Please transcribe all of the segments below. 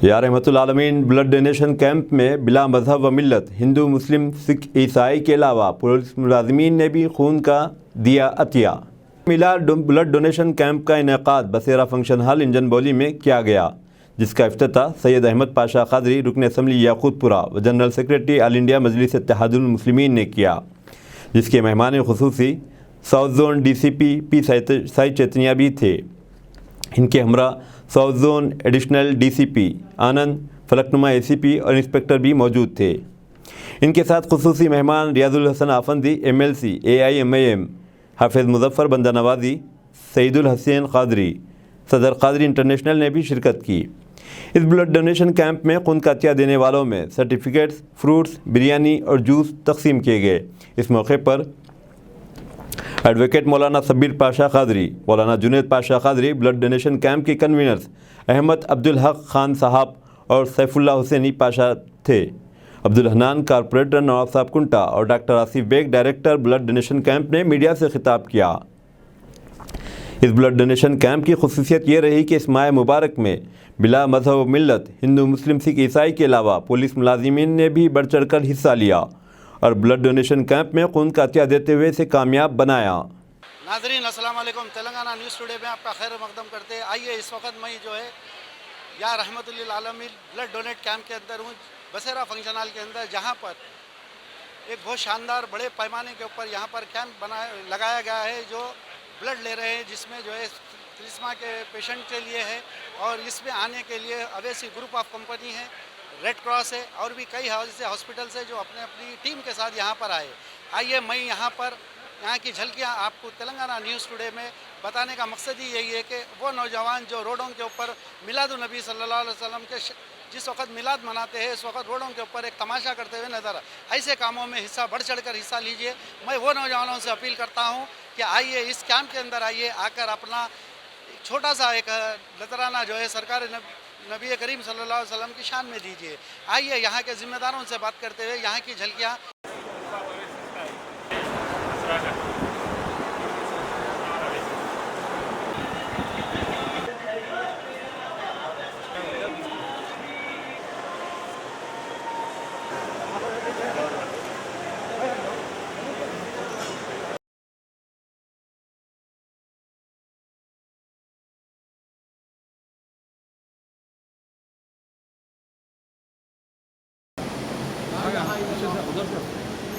या रहमतुल आलमीन blood donation camp में बिला मजहब व मिल्लत हिंदू मुस्लिम सिख ईसाई के अलावा पुलिस मुलाजमीन ने भी खून का दिया अतिया। ब्लड डोनेशन कैंप का इनेकाद बसेरा फंक्शन हॉल इंजन बौली में किया गया, जिसका इफ्तिताह सैयद अहमद पाशा कादरी रुकन असम्बली याकूतपुरा व general secretary all India Majlis Ittehadul Muslimeen ने किया, जिसके मेहमान खुसूसी south zone DCP P Sai Chaitanya भी थे। इनके हमरा south zone additional DCP Anand, Falaknuma ACP और इंस्पेक्टर भी मौजूद थे। इनके साथ खुसूसी मेहमान रियाजुल हसन आफंदी MLC AIMIM, हाफिज़ मुजफ्फर बंदा नवाजी, सईदुल हसैन कादरी, सदर कादरी इंटरनेशनल ने भी शिरकत की। इस ब्लड डोनेशन कैंप में खून का अतिया देने वालों में सर्टिफिकेट्स, फ्रूट्स, बिरयानी और जूस तकसीम किए गए। इस मौके पर एडवोकेट मौलाना सब्बीर पाशा कादरी, मौलाना Junaid Pasha Qadri, blood donation camp के कन्वीनर्स अहमद अब्दुल हक खान साहब और सैफुल्ला हुसैनी पाशा थे। अब्दुल हनान कारपोरेटर नवाब साहब कुंटा और doctor Asif Baig director blood donation camp ने मीडिया से खिताब किया। इस ब्लड डोनेशन कैंप की खुसूसियत ये रही कि इस माह मुबारक में बिला मजहब व मिल्लत हिंदू मुस्लिम सिख ईसाई के अलावा पुलिस मुलाजिमीन ने भी बढ़ चढ़ कर हिस्सा लिया और ब्लड डोनेशन कैंप में खून का अतिया देते हुए इसे कामयाब बनाया। नाज़रीन अस्सलाम वालेकुम, तेलंगाना न्यूज़ टुडे में आपका खैर मकदम करते हैं। आइए इस वक्त मैं जो है या रहमतुल्लिल आलमीन ब्लड डोनेट कैंप के अंदर हूँ, बसेरा फंक्शन हॉल के अंदर, जहाँ पर एक बहुत शानदार बड़े पैमाने के ऊपर यहाँ पर कैंप लगाया गया है जो ब्लड ले रहे हैं, जिसमें जो है क्रिस्मा के पेशेंट के लिए है और इसमें आने के लिए अवेसी ग्रुप ऑफ कंपनी है, रेड क्रॉस है और भी कई ऐसे हॉस्पिटल्स है जो अपने अपनी टीम के साथ यहाँ पर आए। आइए मैं यहाँ की झलकियाँ आपको तेलंगाना न्यूज़ टुडे में बताने का मकसद ही यही है कि वो नौजवान जो रोडों के ऊपर मिलादुन नबी सल्लल्लाहु अलैहि वसल्लम के जिस वक्त मिलाद मनाते हैं, इस वक्त रोडों के ऊपर एक तमाशा करते हुए नज़र, ऐसे कामों में बढ़ चढ़ कर हिस्सा लीजिए। मैं वो नौजवानों से अपील करता हूँ कि आइए इस कैंप के अंदर आइए, आकर अपना छोटा सा एक नजराना जो है सरकार नबी करीम सल्लल्लाहु अलैहि वसल्लम की शान में दीजिए। आइए यहाँ के जिम्मेदारों से बात करते हुए यहाँ की झलकियाँ।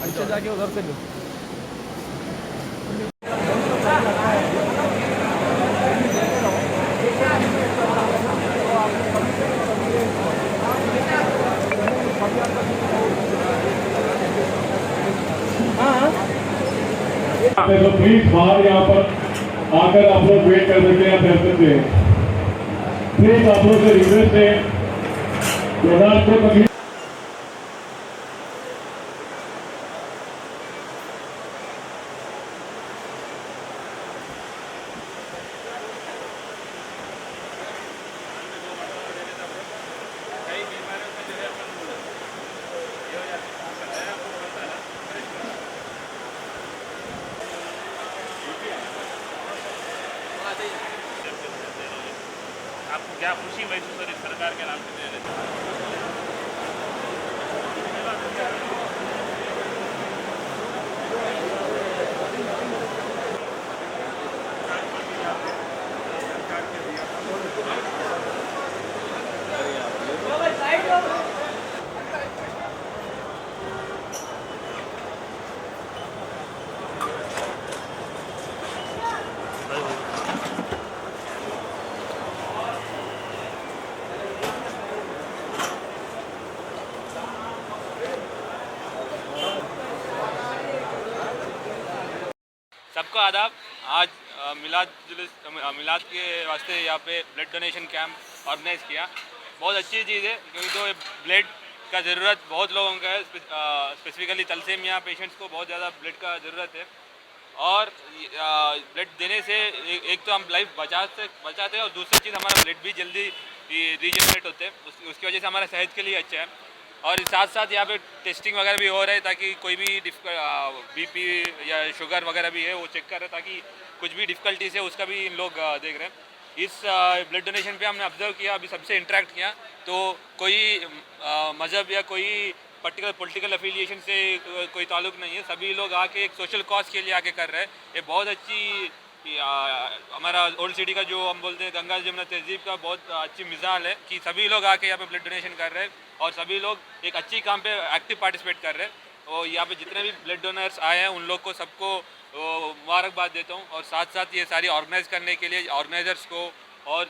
अच्छे जाके उधर से लो। तो प्लीज बाहर यहाँ पर आकर आप लोग वेट कर सकते हैं, बैठ सकते हैं। प्लीज आप लोग से रिक्वेस्ट है को तकलीफ आपको क्या खुशी महसूस हो रही सरकार के नाम से दे रहे? सबको आदाब। आज मिलाद के वास्ते यहाँ पे ब्लड डोनेशन कैंप ऑर्गेनाइज़ किया। बहुत अच्छी चीज़ है क्योंकि तो ब्लड का ज़रूरत बहुत लोगों का है, स्पेसिफिकली तलसेमिया पेशेंट्स को बहुत ज़्यादा ब्लड का ज़रूरत है और ब्लड देने से एक तो हम लाइफ बचाते हैं और दूसरी चीज़ हमारा ब्लड भी जल्दी रीजनरेट होते हैं, उसकी वजह से हमारा सेहत के लिए अच्छा है। और साथ साथ यहाँ पे टेस्टिंग वगैरह भी हो रहा है ताकि कोई भी BP या शुगर वगैरह भी है वो चेक कर रहे हैं ताकि कुछ भी डिफ़िकल्टीज है उसका भी इन लोग देख रहे हैं। इस ब्लड डोनेशन पे हमने ऑब्जर्व किया, अभी सबसे इंटरेक्ट किया, तो कोई मज़हब या कोई पर्टिकुलर पॉलिटिकल एफिलिएशन से कोई ताल्लुक नहीं है। सभी लोग आके एक सोशल कॉज के लिए आके कर रहे हैं। ये बहुत अच्छी हमारा ओल्ड सिटी का जो हम बोलते हैं गंगा जमुना तहजीब का बहुत अच्छी मिसाल है कि सभी लोग आके यहाँ पे ब्लड डोनेशन कर रहे हैं और सभी लोग एक अच्छी काम पे एक्टिव पार्टिसिपेट कर रहे हैं। और यहाँ पे जितने भी ब्लड डोनर्स आए हैं उन लोग को सबको मुबारकबाद देता हूँ। और साथ साथ ये सारी ऑर्गेनाइज करने के लिए ऑर्गेनाइजर्स को और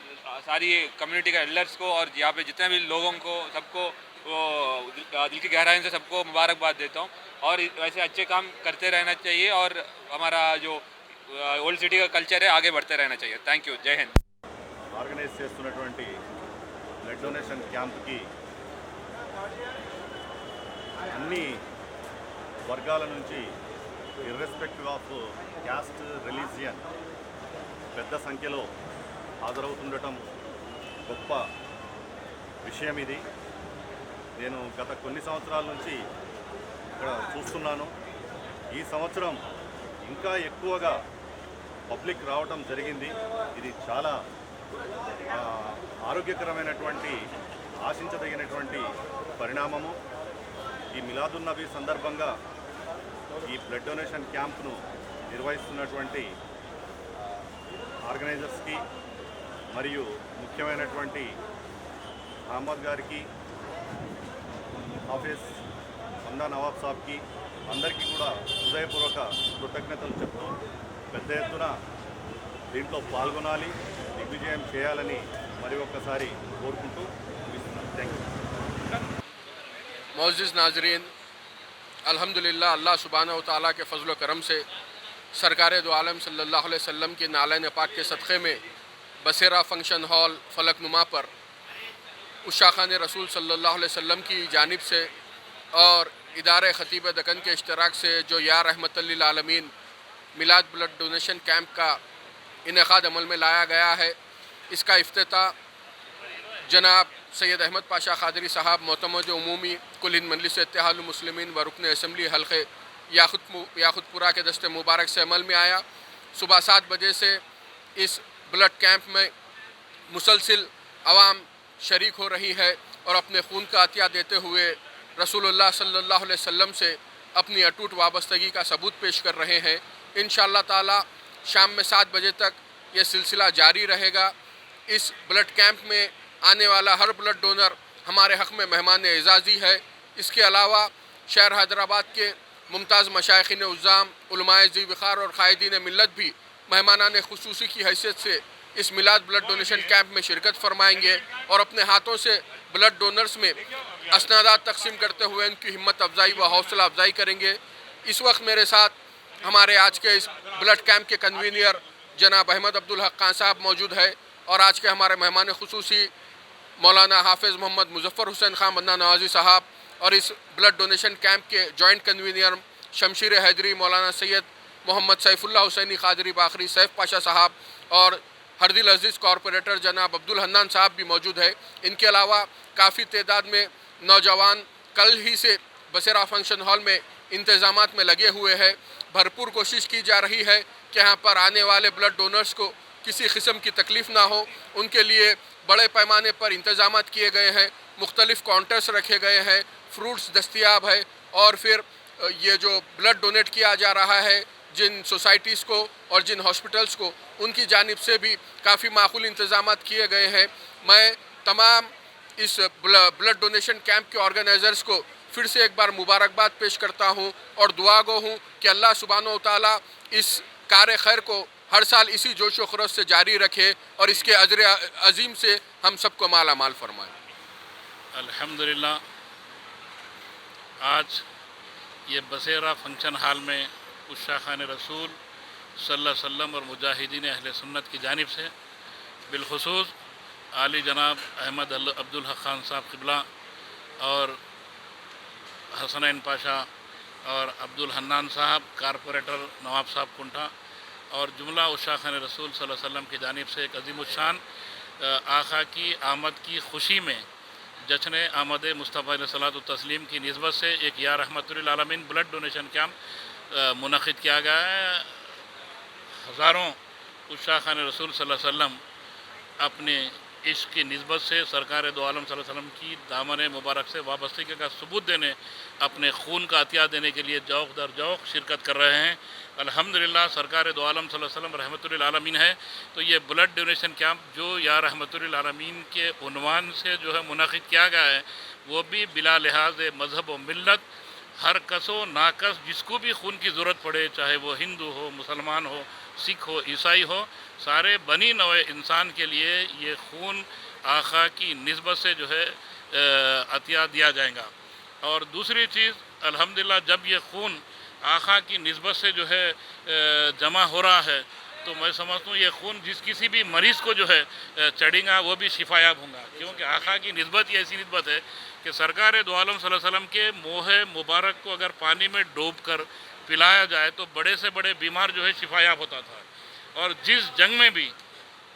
सारी कम्युनिटी के एल्डर्स को और यहाँ पे जितने भी लोगों को सबको दिल की गहराई से सबको मुबारकबाद देता हूँ। और वैसे अच्छे काम करते रहना चाहिए और हमारा जो ओल्ड सिटी का कल्चर है आगे बढ़ते रहना चाहिए। థ్యాంక్ యూ, జై హింద్। ఆర్గనైజ్ చేస్తున్నటువంటి బ్లడ్ డొనేషన్ క్యాంప్కి అన్ని వర్గాల నుంచి ఇర్రెస్పెక్టివ్ ఆఫ్ క్యాస్ట్ రిలీజియన్ పెద్ద సంఖ్యలో హాజరవుతుండటం గొప్ప విషయం ఇది. నేను గత కొన్ని సంవత్సరాల నుంచి ఇక్కడ చూస్తున్నాను. ఈ సంవత్సరం ఇంకా ఎక్కువగా పబ్లిక్ రావటం జరిగింది. ఇది చాలా ఆరోగ్యకరమైనటువంటి ఆశించదగినటువంటి పరిణామము. ఈ మిలాదున్ నబీ సందర్భంగా ఈ బ్లడ్ డొనేషన్ క్యాంప్ను నిర్వహిస్తున్నటువంటి ఆర్గనైజర్స్కి మరియు ముఖ్యమైనటువంటి అహ్మద్ గారికి, హాఫీజ్ హందా నవాబ్ సాబ్కి అందరికీ కూడా హృదయపూర్వక కృతజ్ఞతలు చెప్తూ పెద్ద ఎత్తున దీంట్లో పాల్గొనాలి, దిగ్విజయం చేయాలని మరి ఒక్కసారి కోరుకుంటూ ముగిస్తున్నాను. Thank you. मोअज़्ज़िज़ नाज़रीन, अल्हम्दुलिल्लाह अल्लाह सुब्हानहु व तआला के फ़ज़्ल व करम से सरकार दो आलम सल्लल्लाहु अलैहि वसल्लम के नालन पाक के सदक़े में बसेरा फंक्शन हॉल फलकनुमा पर उशा खान रसूल सल्लल्लाहु अलैहि वसल्लम की जानिब से और इदारे ख़तीब दकन के इश्तराक से जो या रहमतल लिल आलमीन मिलाद ब्लड डोनेशन कैंप का इनेकाद अमल में लाया गया है, इसका इफ्तिताह जनाब सैयद अहमद पाशा क़ादरी साहब मोतमद उमूमी कुल हिंद मजलिस इत्तेहादुल मुस्लिमीन व रुकन असम्बली हल्क़े याकुतपुरा के दस्ते मुबारक से अमल में आया। सुबह 7 बजे से इस ब्लड कैंप में मुसलसिल आवाम शरीक हो रही है और अपने खून का अतिया देते हुए रसूलुल्लाह सल्लल्लाहु अलैहि वसल्लम से अपनी अटूट वाबस्तगी का सबूत पेश कर रहे हैं। इंशाअल्लाह ताला शाम में 7 बजे तक ये सिलसिला जारी रहेगा। इस ब्लड कैंप में आने वाला हर ब्लड डोनर हमारे हक़ में मेहमान एज़ाज़ी है। इसके अलावा शहर हैदराबाद के मुमताज़ मशाइख़ीन उज़्ज़ाम, उलमाए ज़ी वक़ार और क़ायदीन मिल्लत भी मेहमानान ख़ुसूसी की हैसियत से इस मिलाद ब्लड डोनेशन कैंप में शिरकत फरमाएंगे और अपने हाथों से ब्लड डोनर्स में असनादात तकसीम करते हुए उनकी हिम्मत अफजाई व हौसला अफजाई करेंगे। इस वक्त मेरे साथ हमारे आज के इस ब्लड कैंप के कन्वीनियर जनाब अहमद अब्दुल हक खान साहब मौजूद है और आज के हमारे मेहमान ख़ुसूसी मौलाना हाफिज़ मोहम्मद मुज़फ़्फ़र हुसैन खान बन्ना नवाज़ी साहब और इस ब्लड डोनेशन कैंप के जॉइंट कन्वीनियर शमशीर हैदरी मौलाना सैयद मोहम्मद सैफुल्लाह हुसैनी क़ादरी बाखरी सैफ पाशा साहब और हरदिल अज़ीज़ कॉरपोरेटर जनाब अब्दुल हन्नान साहब भी मौजूद है। इनके अलावा काफ़ी तादाद में नौजवान कल ही से बसेरा फंक्शन हॉल में इंतज़ामात में लगे हुए हैं। भरपूर कोशिश की जा रही है कि यहाँ पर आने वाले ब्लड डोनर्स को किसी किस्म की तकलीफ़ ना हो, उनके लिए बड़े पैमाने पर इंतज़ामात किए गए हैं। मुख्तलिफ़ काउंटर्स रखे गए हैं, फ्रूट्स दस्तयाब है और फिर ये जो ब्लड डोनेट किया जा रहा है जिन सोसाइटीज़ को और जिन हॉस्पिटल्स को, उनकी जानिब से भी काफ़ी माकूल इंतज़ामात किए गए हैं। मैं तमाम इस ब्लड डोनेशन कैंप के ऑर्गेनाइज़र्स को फिर से एक बार मुबारकबाद पेश करता हूँ और दुआ गो हूँ कि अल्लाह सुब्हानहु व तआला इस कार खैर को हर साल इसी जोश व खरोश से जारी रखे और इसके अजर अजीम से हम सबको माला माल फरमाए। अल्हम्दुलिल्लाह, आज ये बसेरा फंक्शन हॉल में उशा खान रसूल सल्लल्लाहु अलैहि वसल्लम और मुजाहिदीन अहले सुन्नत की जानिब से बिलखुसूस आली जनाब अहमद अब्दुल हक खान साहब क़िबला और हसनैन पाशा और अब्दुल हन्नान साहब कारपोरेटर नवाब साहब कुंठा और जुमला उशा खान रसूल सल्लल्लाहु अलैहि वसल्लम की जानिब से एक अज़ीमुश्शान आका की आमद की खुशी में जश्न आमद मुस्तफ़ा अलैहिस्सलातु तस्लीम की निस्बत से एक या रहमतुल आलमीन ब्लड डोनेशन कैंप मुनक़िद किया गया है। हज़ारों उशा खान रसूल सल्लल्लाहु अलैहि वसल्लम अपने इश्क की निस्बत से सरकार दो आलम सल्लल्लाहु अलैहि वसल्लम की दामन मुबारक से वाबस्तगी का सबूत देने, अपने खून का अतिया देने के लिए जौक दर जौक शिरकत कर रहे हैं। अल्हम्दुलिल्लाह सरकार दो आलम सल्लल्लाहु अलैहि वसल्लम रहमतुल आलमीन है, तो ये ब्लड डोनेशन कैंप जो या रहमतुल आलमीन के उन्वान से जो है मुनक़िद किया गया है, वो भी बिला लिहाज मज़हब व मिल्लत हर कसो नाकस जिसको भी खून की ज़रूरत पड़े, चाहे वो हिंदू हो, मुसलमान हो, सिख हो, ईसाई हो, सारे बनी नवे इंसान के लिए ये खून आका की निस्बत से जो है अतिया दिया जाएगा। और दूसरी चीज़ अल्हम्दुलिल्लाह जब ये खून आका की निस्बत से जो है जमा हो रहा है, तो मैं समझता हूँ ये खून जिस किसी भी मरीज़ को जो है चढ़ेगा वो भी शिफायाब होगा, क्योंकि आका की निस्बत ही ऐसी निस्बत है कि सरकार दो आलम सल्लल्लाहु अलैहि वसल्लम के मोह मुबारक को अगर पानी में डूब कर पिलाया जाए तो बड़े से बड़े बीमार जो है शिफायाब होता था। और जिस जंग में भी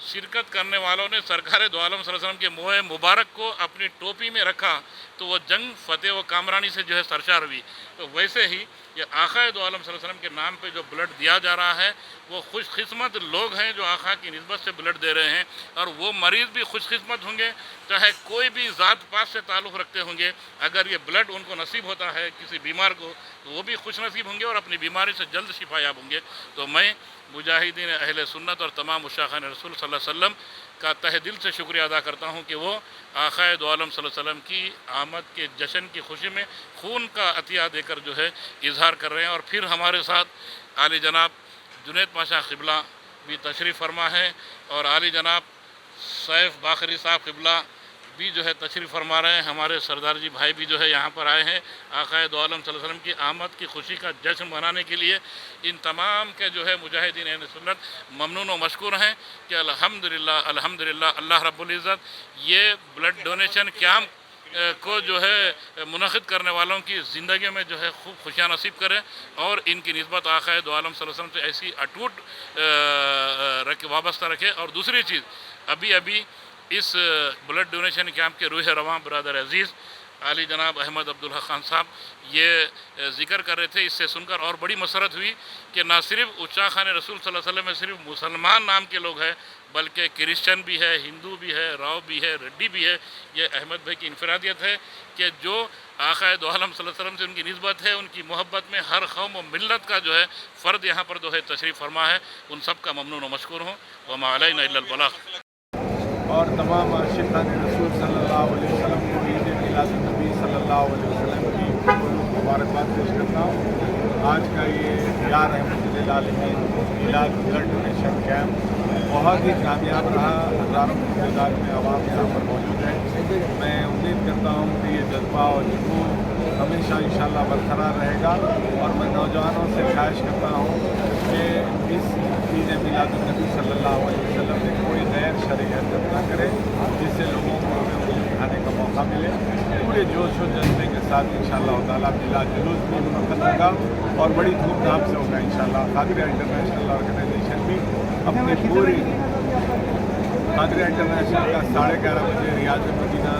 शिरकत करने वालों ने सरकार दो आलम सल्लल्लाहु अलैहि वसल्लम के मोह मुबारक को अपनी टोपी में रखा तो वो जंग फतेह व कामरानी से जो है सरशार हुई। तो वैसे ही ये आका दो आलम सल्लल्लाहु अलैहि वसल्लम के नाम पे जो ब्लड दिया जा रहा है वो खुशकिस्मत लोग हैं जो आका की निस्बत से ब्लड दे रहे हैं, और वो मरीज़ भी खुशकिस्मत होंगे, चाहे कोई भी ज़ात पात से ताल्लुक़ रखते होंगे। अगर ये ब्लड उनको नसीब होता है किसी बीमार को तो वो भी खुश नसीब होंगे और अपनी बीमारी से जल्द शिफायाब होंगे। तो मैं मुजाहिदीन अहले सुन्नत और तमाम उशाखान रसूल सल्लल्लाहु अलैहि वसल्लम का तहे दिल से शुक्रिया अदा करता हूँ कि वो आक़ाए दो आलम सल्लल्लाहु अलैहि वसल्लम की आमद के जश्न की खुशी में खून का अतिया देकर जो है इजहार कर रहे हैं। और फिर हमारे साथ आली जनाब जुनैद पाशा क़िबला भी तशरीफ़ फरमा है और आली जनाब सैफ बाखरी साहब क़िबला भी जो है तशरीफ़ फरमा रहे हैं। हमारे सरदार जी भाई भी जो है यहाँ पर आए हैं आक़ाए दो आलम सल्लल्लाहु अलैहि वसल्लम की आमद की खुशी का जश्न मनाने के लिए। इन तमाम के जो है मुजाहिदीन अहले सुन्नत ममनून व मशकूर हैं कि अल्हम्दुलिल्लाह अल्हम्दुलिल्लाह अल्लाह रब्बुल इज़्ज़त ये ब्लड डोनेशन कैंप को जो है मुनक़िद करने वालों की ज़िंदगी में जो है खूब खुशियाँ नसीब करें और इनकी निस्बत आक़ाए दो आलम सल्लल्लाहु अलैहि वसल्लम से ऐसी अटूट वाबस्ता रखे। और दूसरी चीज़ अभी इस ब्लड डोनेशन कैंप के रूह रवां ब्रदर अज़ीज़ आली जनाब अहमद अब्दुल हक खान साहब ये ज़िक्र कर रहे थे, इससे सुनकर और बड़ी मसरत हुई कि ना सिर्फ उच्चा खान रसूल सल्लल्लाहु अलैहि वसल्लम में सिर्फ मुसलमान नाम के लोग हैं, बल्कि क्रिश्चन भी है, हिंदू भी है, राव भी है, रेड्डी भी है। ये अहमद भाई की इनफरादियत है कि जो आक़ाए दो आलम सल्लल्लाहु अलैहि वसल्लम से उनकी निस्बत है, उनकी मोहब्बत में हर कौम व मिल्लत का जो है फ़र्द यहाँ पर जो है तशरीफ़ फरमा है। उन सब का ममनून व मशकूर हूँ। व मा अलैना इल्लल बलाग़। और तमाम आशिक़ान रसूल सल्लल्लाहु अलैहि वसल्लम को ईद मिलादुन्नबी सल्लल्लाहु अलैहि वसल्लम की मुबारकबाद पेश करता हूँ। आज का ये या रहमतुल आलमीन मिलाद ब्लड डोनेशन कैंप बहुत ही कामयाब रहा। हज़ारों की तादाद में आवाम यहाँ पर मौजूद है। मैं उम्मीद करता हूँ कि ये जज्बा और जुनून हमेशा इंशाअल्लाह बरकरार रहेगा। और मैं नौजवानों से ख्वाहिश करता हूँ कि इस ईद मिलादुन्नबी सल्लल्लाहु अलैहि वसल्लम में कोई गैर शरई हरकत न करे जिससे लोगों को उंगली उठाने का मौका मिले। पूरे जोश व जज्बे के साथ इंशाअल्लाह ताला मिलाद जुलूस भी मुनक़्क़द होगा और बड़ी धूमधाम से होगा इंशाअल्लाह। कादरिया इंटरनेशनल ऑर्गेनाइजेशन भी अपनी पूरी कादरिया इंटरनेशनल का 11:30 बजे रियाज मदीना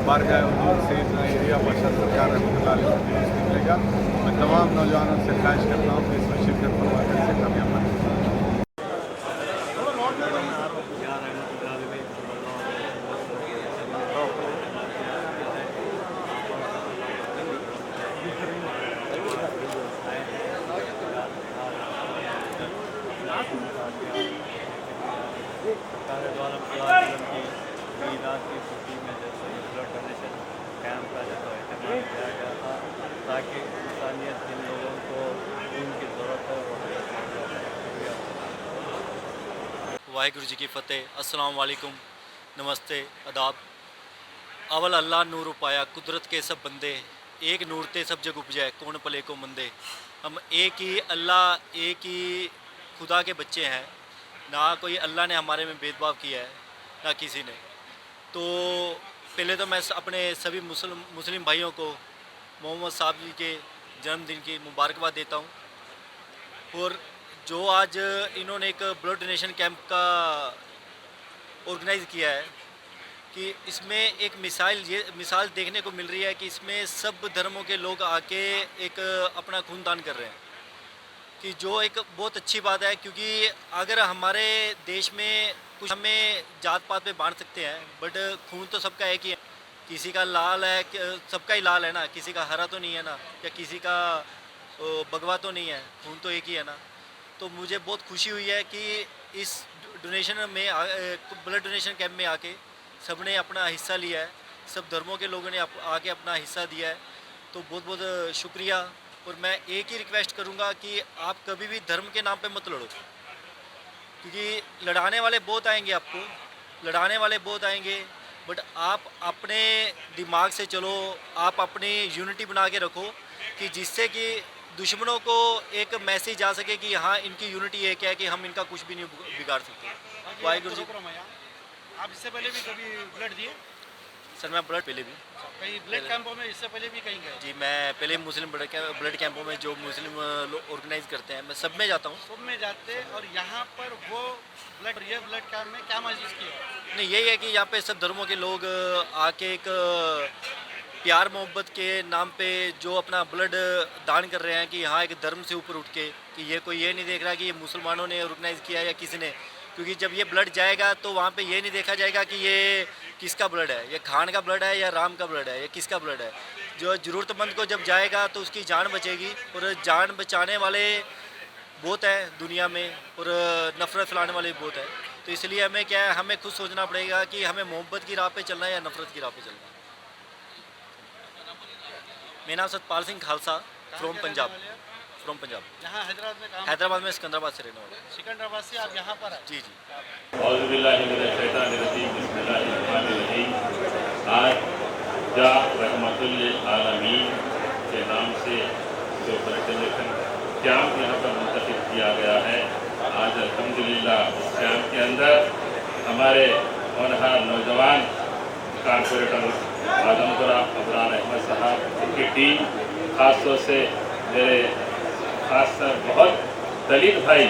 बारगाह हुज़ूर सैयदना एरिया बादशाह सरकार रहमतुल्लाह अलैह से मिलेगा। मैं तमाम नौजवानों से ख्वाहिश करता हूँ कि इसमें शिरकत फरमाकर से कामयाब बने। सरकार द्वारा की ईद की छुट्टी में जैसे ब्लड डोनेशन कैंप का जो अहतमाम किया गया था ताकि इंसानियत जिन लोगों को उनकी ज़रूरत है वो वाहिगुरु जी की फ़तेह। अस्सलाम वालेकुम, नमस्ते, आदाब। अवल अल्लाह नूर उपाया कुदरत के सब बंदे, एक नूर ते सब जग उपजाए कौन पले को मंदे। हम एक ही अल्लाह, एक ही खुदा के बच्चे हैं, ना कोई अल्लाह ने हमारे में भेदभाव किया है ना किसी ने। तो पहले तो मैं अपने सभी मुस्लिम भाइयों को मोहम्मद साहब जी के जन्मदिन की मुबारकबाद देता हूँ। और जो आज इन्होंने एक ब्लड डोनेशन कैंप का ऑर्गेनाइज़ किया है कि इसमें एक मिसाल देखने को मिल रही है कि इसमें सब धर्मों के लोग आके एक अपना खून दान कर रहे हैं, कि जो एक बहुत अच्छी बात है। क्योंकि अगर हमारे देश में कुछ हमें जात पात पे बांट सकते हैं, बट खून तो सबका एक ही है। किसी का लाल है, सबका ही लाल है ना, किसी का हरा तो नहीं है ना, या किसी का भगवा तो नहीं है, खून तो एक ही है ना। तो मुझे बहुत खुशी हुई है कि इस डोनेशन में ब्लड डोनेशन कैंप में आके सबने अपना हिस्सा लिया है, सब धर्मों के लोगों ने आके अपना हिस्सा दिया है, तो बहुत बहुत शुक्रिया। और मैं एक ही रिक्वेस्ट करूँगा कि आप कभी भी धर्म के नाम पे मत लड़ो, क्योंकि लड़ाने वाले बहुत आएंगे, आपको लड़ाने वाले बहुत आएंगे, बट आप अपने दिमाग से चलो, आप अपनी यूनिटी बना के रखो कि जिससे कि दुश्मनों को एक मैसेज आ सके कि हाँ इनकी यूनिटी एक है कि हम इनका कुछ भी नहीं बिगाड़ सकते। वाहिगुरु जी। आप इससे पहले भी कभी ब्लड दिए? सर मैं ब्लड पहले भी कहीं ब्लड कैंपों में इससे पहले भी कहीं गए? जी, मैं पहले मुस्लिम ब्लड कैंपों में जो मुस्लिम लोग ऑर्गेनाइज करते हैं, मैं सब में जाता हूँ। सब में जाते, और यहाँ पर वो ये ब्लड कैंप में क्या महसूस किया? नहीं, यही है कि यहाँ पे सब धर्मों के लोग आके एक प्यार मोहब्बत के नाम पे जो अपना ब्लड दान कर रहे हैं, कि हाँ एक धर्म से ऊपर उठ के, कि ये कोई ये नहीं देख रहा कि ये मुसलमानों ने ऑर्गेनाइज़ किया या किसी ने, क्योंकि जब ये ब्लड जाएगा तो वहाँ पे ये नहीं देखा जाएगा कि ये किसका ब्लड है, ये खान का ब्लड है या राम का ब्लड है या किसका ब्लड है। जो ज़रूरतमंद को जब जाएगा तो उसकी जान बचेगी, और जान बचाने वाले बहुत है दुनिया में, और नफ़रत फैलाने वाले बहुत है। तो इसलिए हमें क्या है, हमें खुद सोचना पड़ेगा कि हमें मोहब्बत की राह पे चलना है या नफ़रत की राह पे चलना है। मेरा नाम सतपाल सिंह खालसा, फ्रॉम पंजाब। यहाँ हैदराबाद में काम? हैदराबाद में सिकंदराबाद से रहने वाला। सिकंदराबाद से आप यहाँ पर आए? जी जी। आज जा रहमतुल आलमीन के नाम से जो ब्लड डोनेशन कैंप यहाँ पर मुंतखब किया गया है, आज अल्हम्दुलिल्लाह इस कैंप के अंदर हमारे होनहार नौजवान कारपोरेटर आजमपुरा अबरार अहमद साहब की टीम, ख़ास तौर से मेरे खास बहुत दलित भाई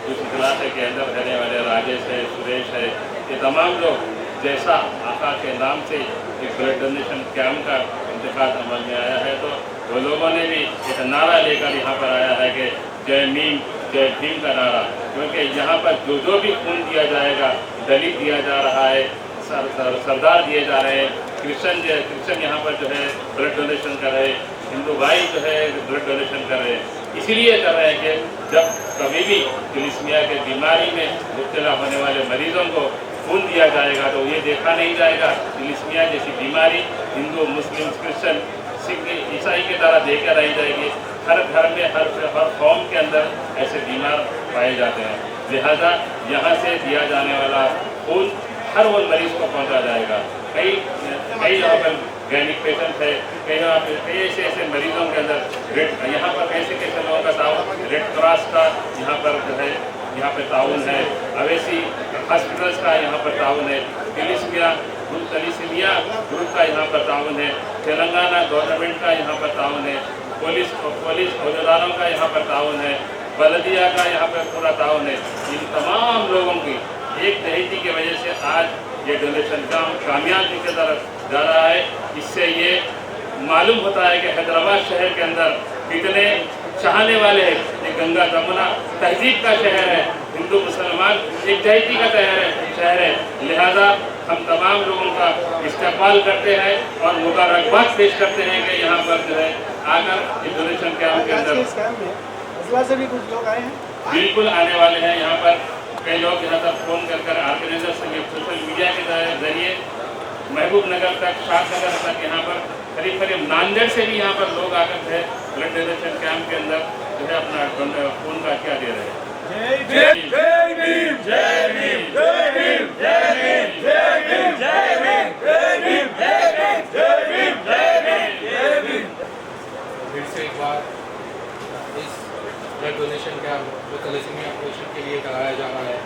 उस इलाके के अंदर रहने वाले राजेश है, सुरेश है, ये तमाम लोग जैसा आका के नाम से एक ब्लड डोनेशन कैंप का इंतकाद अमल में आया है, तो वो लोगों ने भी एक नारा लेकर यहाँ पर आया है कि जय मीम जय भीम का नारा, क्योंकि यहाँ पर जो भी खून दिया जाएगा, दलित दिया जा रहा है, सरदार दिए जा रहे हैं, क्रिश्चियन यहाँ पर जो है ब्लड डोनेशन कर रहे हैं, हिंदू भाई जो है ब्लड डोनेशन कर रहे हैं। इसीलिए कर रहे हैं कि जब कभी भी थैलेसीमिया के बीमारी में मुब्तला होने वाले मरीजों को खून दिया जाएगा तो ये देखा नहीं जाएगा थैलेसीमिया जैसी बीमारी हिंदू, मुस्लिम, क्रिश्चियन, सिख, ईसाई की तरह देखकर रही जाएगी। हर घर में हर कौम के अंदर ऐसे बीमार पाए जाते हैं, लिहाजा यहाँ से दिया जाने वाला खून हर वो मरीज को पहुँचा जाएगा। कई यहाँ पर गैनिक पेशेंट है, कई ऐसे मरीजों के अंदर यहाँ पर कैसे लोगों का ताउन, रेड क्रॉस का यहाँ पर जो है यहाँ पर ताउन है, अवैसी हॉस्पिटल्स का यहाँ पर ताउन है, थैलेसीमिया ग्रुप का यहाँ पर ताउन है, तेलंगाना गवर्नमेंट का यहाँ पर ताउन है, पुलिस अहदेदारों का यहाँ पर ताउन है, बलदिया का यहाँ पर पूरा ताउन है। इन तमाम लोगों की एक तहरीकी की वजह से आज ये डोनेशन काम कामयाबी की तरफ जा रहा है। इससे ये मालूम होता है कि हैदराबाद शहर के अंदर कितने चाहने वाले हैं। ये गंगा जमुना तहजीब का शहर है, हिंदू मुसलमान एक तहजीब का शहर है, लिहाजा हम तमाम लोगों का इस्तेमाल करते हैं और मुबारकबाद पेश करते हैं कि यहाँ पर जो है आकर इस डोनेशन कैंप के अंदर से भी कुछ लोग आए हैं, बिल्कुल आने वाले हैं। यहाँ पर कई लोग यहाँ तक फ़ोन कर ऑर्गेनाइजर से सोशल मीडिया के जरिए महबूब नगर तक, शादनगर तक, यहाँ पर करीब नांदेड़ से भी यहाँ पर लोग आकर जो है ब्लड डोनेशन कैंप के अंदर जो है अपना खून का क्या दे रहे हैं। फिर से एक बार इस ब्लड डोनेशन कैंप जो थैलेसीमिया ऑपरेशन के लिए कराया जा रहा है,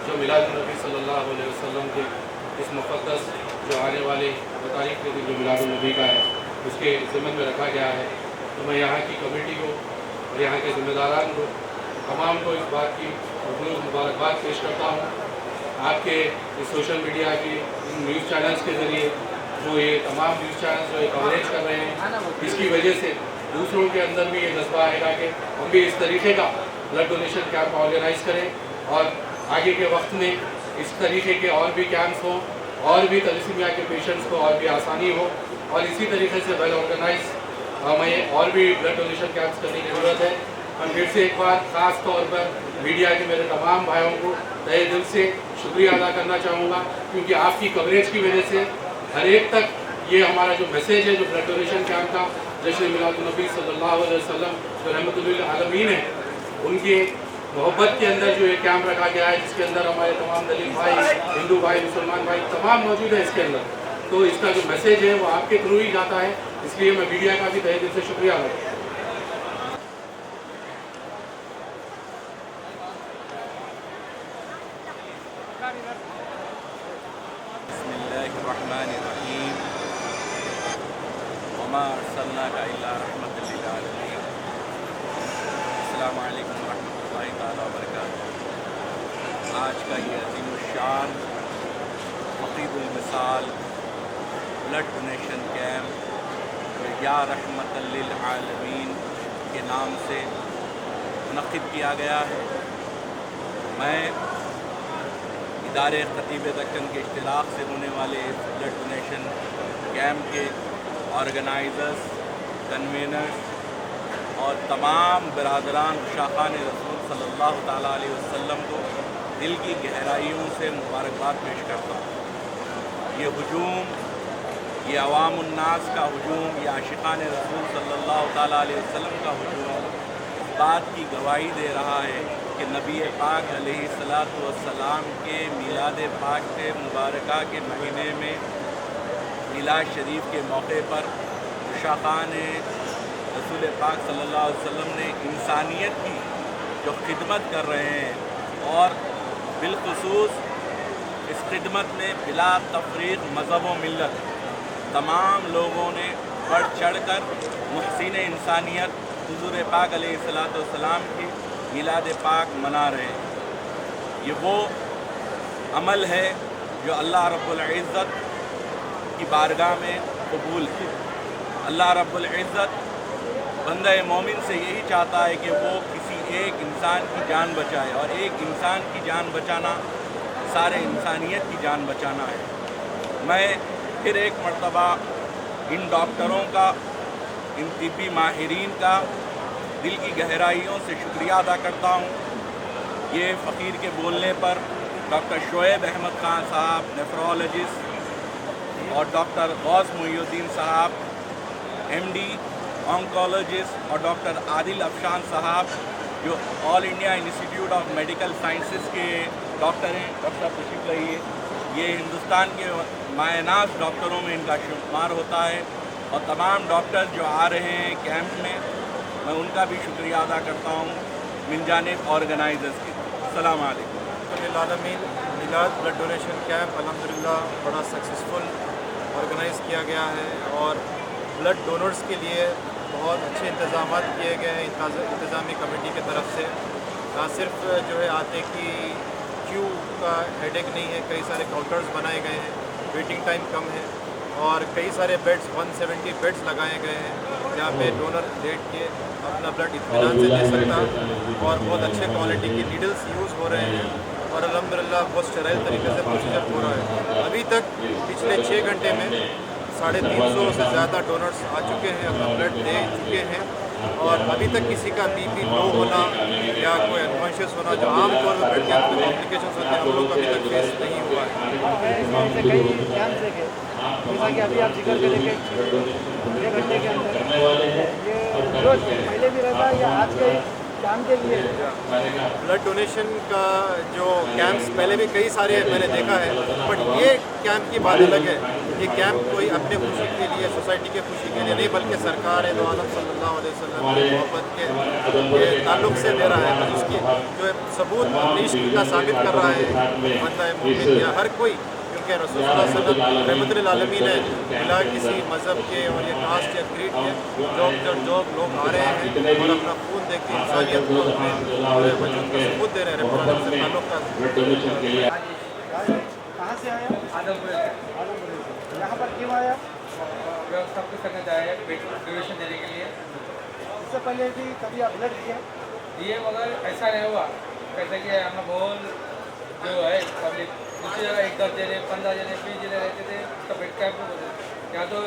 जो मिलाद नबी सल्लल्लाहु अलैहि वसल्लम के इस मुक़द्दस जो आने वाले 2 तारीख के दिन जो मिलाद नबी का है उसके ज़िम्मन में रखा गया है। तो मैं यहाँ की कमेटी को और यहाँ के ज़िम्मेदारान को तमाम को इस बात की मुबारकबाद पेश करता हूँ। आपके इस सोशल मीडिया की न्यूज़ चैनल्स के ज़रिए जो ये तमाम न्यूज़ चैनल्स जो ये कवरेज कर रहे हैं, इसकी वजह से दूसरों के अंदर भी ये जज्बा आएगा कि हम भी इस तरीके का ब्लड डोनेशन कैंप ऑर्गेनाइज़ करें और आगे के वक्त में इस तरीके के और भी कैंप्स हों और भी तलिसीमिया के पेशेंट्स को और भी आसानी हो और इसी तरीके से वेल ऑर्गेनाइज हमें और भी ब्लड डोनेशन कैंप्स करने की ज़रूरत है। और फिर से एक बार ख़ास तौर पर मीडिया के मेरे तमाम भाइयों को तहे दिल से शुक्रिया अदा करना चाहूँगा, क्योंकि आपकी कवरेज की वजह से हर एक तक ये हमारा जो मैसेज है, जो ब्लड डोनेशन कैंप का जश्न मिलादुन्नबी सल्लल्लाहु अलैहि वसल्लम जो रहमतुल लिल आलमीन है, उनके मोहब्बत के अंदर जो ये कैंप रखा गया है, जिसके अंदर हमारे तमाम दलित भाई, हिंदू भाई, मुसलमान भाई तमाम मौजूद है इसके अंदर, तो इसका जो मैसेज है वो आपके थ्रू ही जाता है। इसलिए मैं मीडिया का भी तहे दिल से शुक्रिया अदा करता हूँ। बिस्मिल्लाहिर्रहमानिर्रहीम वमा अर्सलनाका इल्ला रहमतल लिल आलमीन। अस्सलामु अलैकुम रहमतुल्लाहि तआला व बरकातुहू। आज का ये अज़ीमुश्शान फ़क़ीदुल मिसाल ब्लड डोनेशन कैंप या रहमतल लिल आलमीन के नाम से मुनक़्क़िद किया गया है। मैं इदारे ख़तीब दक्कन के इश्तिराक से होने वाले इस ब्लड डोनेशन कैंप के ऑर्गेनाइज़र्स, कन्वीनर्स और तमाम बरादरान शाखान रसूल सल्लल्लाहु ताला अलैहि वसल्लम को दिल की गहराइयों से मुबारकबाद पेश करता हूँ। ये हुजूम, ये अवामुन्नास का हुजूम, ये आशिकान रसूल सल्लल्लाहु ताला अलैहि वसल्लम का हुजूम इस बात की गवाही दे रहा है कि नबी पाक अलैहिस्सलातु वस्सलाम के मिलाद पाक के मुबारका के महीने में मिलाद शरीफ के मौके पर शाखान रसूल पाक सल्लल्लाहु अलैहि वसल्लम ने इंसानियत की जो खिदमत कर रहे हैं और बिलखुसूस इस खिदमत में बिला तफरीक मज़हब व मिल्लत तमाम लोगों ने बढ़ चढ़ कर मुहसिन इंसानियत हुज़ूर पाक अलैहिस्सलातु वस्सलाम की मिलाद पाक मना रहे हैं। ये वो अमल है जो अल्लाह रब्बुल इज़्ज़त की बारगाह में कबूल है। अल्लाह रब्बुल इज़्ज़त बंदा मोमिन से यही चाहता है कि वो किसी एक इंसान की जान बचाए, और एक इंसान की जान बचाना सारे इंसानियत की जान बचाना है। मैं फिर एक मर्तबा इन डॉक्टरों का, इन तिब्बी माहिरीन का दिल की गहराइयों से शुक्रिया अदा करता हूँ। ये फ़कीर के बोलने पर डॉक्टर शोएब अहमद खान साहब नेफ्रोलॉजिस्ट और डॉक्टर गौस मुहिउद्दीन साहब MD ऑन्कोलॉजिस्ट और डॉक्टर आदिल अफशान साहब जो all India institute of medical sciences के डॉक्टर हैं। डॉक्टर तशरीफ़ लाइए। ये हिंदुस्तान के मायनाज़ डॉक्टरों में इनका शुमार होता है, और तमाम डॉक्टर जो आ रहे हैं कैंप में, मैं उनका भी शुक्रिया अदा करता हूँ मिन जानिब ऑर्गेनाइज़र्स की। अस्सलाम वालेकुम। आलमीन मिलाद ब्लड डोनेशन कैंप अल्हम्दुलिल्लाह बड़ा सक्सेसफुल ऑर्गेनाइज़ किया गया है, और ब्लड डोनर्स के लिए बहुत अच्छे इंतज़ाम किए गए हैं इंतज़ामी कमेटी की तरफ से। ना सिर्फ जो है आते की क्यू का हेडेक नहीं है, कई सारे काउंटर्स बनाए गए हैं, वेटिंग टाइम कम है, और कई सारे बेड्स 170 बेड्स लगाए गए हैं जहाँ पे डोनर लेट के अपना ब्लड इत्मीनान से दे सकता, और बहुत अच्छे क्वालिटी की नीडल्स यूज़ हो रहे हैं, और अल्हम्दुलिल्लाह बहुत स्टेराइल तरीके से प्रोसीजर हो रहा है। अभी तक पिछले 6 घंटे में 350 से ज़्यादा डोनर्स आ चुके हैं, अपना ब्लड दे चुके हैं, और अभी तक किसी का BP लो होना या कोई अनकॉन्शियस होना जो आमतौर पर ब्लड कैंसर के कॉम्प्लिकेशंस होते हैं, हम लोग का अभी तक फेस नहीं हुआ है। जैसा कि अभी आप जिक्र करेंगे 6 घंटे के अंदर ये रोज पहले भी रहता है या आज के काम के लिए ब्लड डोनेशन का जो कैंप्स पहले भी कई सारे मैंने देखा है, बट ये कैंप की बात अलग है। ये कैंप कोई अपने खुशी के लिए, सोसाइटी के खुशी के लिए नहीं, बल्कि सरकार दो आलम सल्लल्लाहु अलैहि वसल्लम की मोहब्बत के ताल्लुक़ से दे रहा है। तो इसकी जो सबूत अपनी इश्क का साबित कर रहा है बंदा मोमिन या हर कोई, क्योंकि रसूल सल्लल्लाहु अलैहि वसल्लम रहमतुल लिल आलमीन है, बिला किसी मज़हब के और ये कास्ट या क्रीड के जो लोग आ रहे हैं और अपना खून दे के इंसानियत को अपने वजूद का सबूत दे रहे हैं। रहमतुल से ताल्लुक़ का कहाँ से आया? आदमपुर। यहाँ पर क्यों आया? व्यवस्था कुछ करना चाहे डोनेशन देने के लिए। इससे पहले भी कभी आप ब्लड दिए मगर ऐसा नहीं हुआ, कैसे कि हम बहुत जो है पब्लिक दूसरी जगह 10 जने 15 जने 20 जने रहते थे, उसका बेड कैंप में होता है। यहाँ तो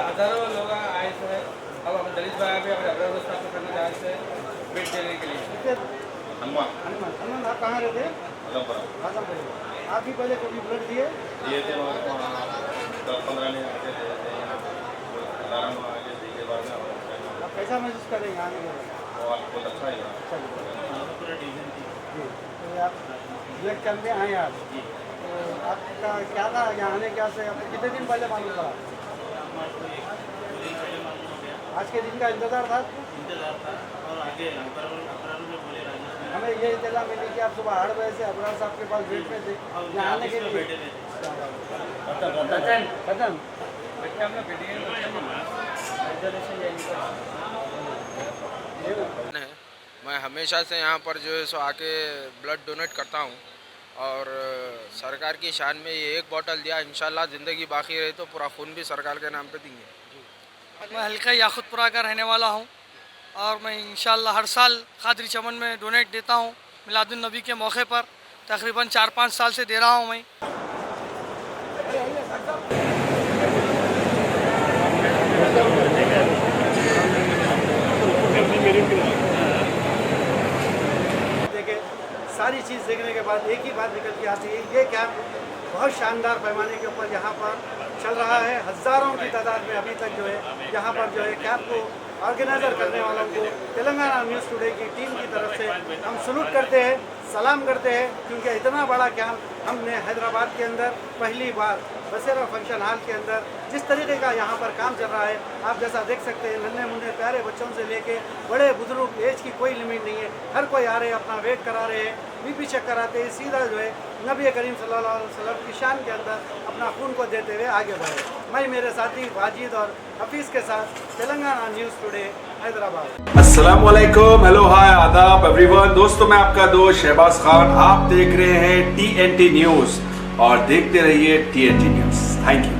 हज़ारों लोग आए थे। अब हम दलित भाई भी अपने अब्रार स्थापना करने जा रहे थे बेड देने के लिए। हनुमान आप कहाँ रहते हैं? आजमगढ़। आप भी पहले कभी ब्लड दिए? दिए थे, 10-15 दिन आते थे यहाँ, अलार्म आगे के बाद में आप कैसा महसूस कर रहे हैं आने के बाद? बहुत अच्छा ही लगा। तो आप ब्लड कैंप में आए आज, तो आपका क्या था यहाँ आने क्या से? आपको कितने दिन पहले मालूम पड़ा? आज के दिन का इंतज़ार था? और आगे हमें ये इतला मिली कि आप सुबह 8 बजे से अब्रार साहब के पास वेट में थे यहाँ आने के लिए। मैं हमेशा से यहाँ पर जो है सो आके ब्लड डोनेट करता हूँ और सरकार की शान में ये एक बोतल दिया, इंशाल्लाह ज़िंदगी बाकी रही तो पूरा खून भी सरकार के नाम पे देंगे। मैं हल्का याकुतपुरा का रहने वाला हूँ और मैं इंशाल्लाह हर साल खादरी चमन में डोनेट देता हूँ मिलादुन नबी के मौके पर। तकरीबन 4-5 साल से दे रहा हूँ मैं। देखिए, सारी चीज़ देखने के बाद एक ही बात निकल के आती है, ये कैंप बहुत शानदार पैमाने के ऊपर यहाँ पर चल रहा है। हज़ारों की तादाद में अभी तक जो है यहाँ पर जो है कैंप को ऑर्गेनाइज़र करने वालों को तेलंगाना न्यूज़ टुडे की टीम की तरफ से हम सलूट करते हैं, सलाम करते हैं, क्योंकि इतना बड़ा कैंप हमने हैदराबाद के अंदर पहली बार बसेरा फंक्शन हॉल के अंदर जिस तरीके का यहाँ पर काम चल रहा है, आप जैसा देख सकते हैं, नन्हे मुन्ने प्यारे बच्चों से लेके बड़े बुजुर्ग, एज की कोई लिमिट नहीं है। हर कोई आ रहे हैं, अपना वेट करा रहे हैं, बीपी चेक कराते हैं, सीधा जो है नबी करीम सल्लल्लाहु अलैहि वसल्लम की शान के अंदर अपना खून को देते हुए आगे बढ़े। मैं मेरे साथी वाजिद और हफीज़ के साथ तेलंगाना न्यूज़ टुडे हैदराबाद। अस्सलाम वालेकुम, हेलो हाय आदाब एवरीवन। दोस्तों मैं आपका दोस्त शहबाज खान, आप देख रहे हैं TNT न्यूज़ और देखते रहिए TNT न्यूज़। Thank you.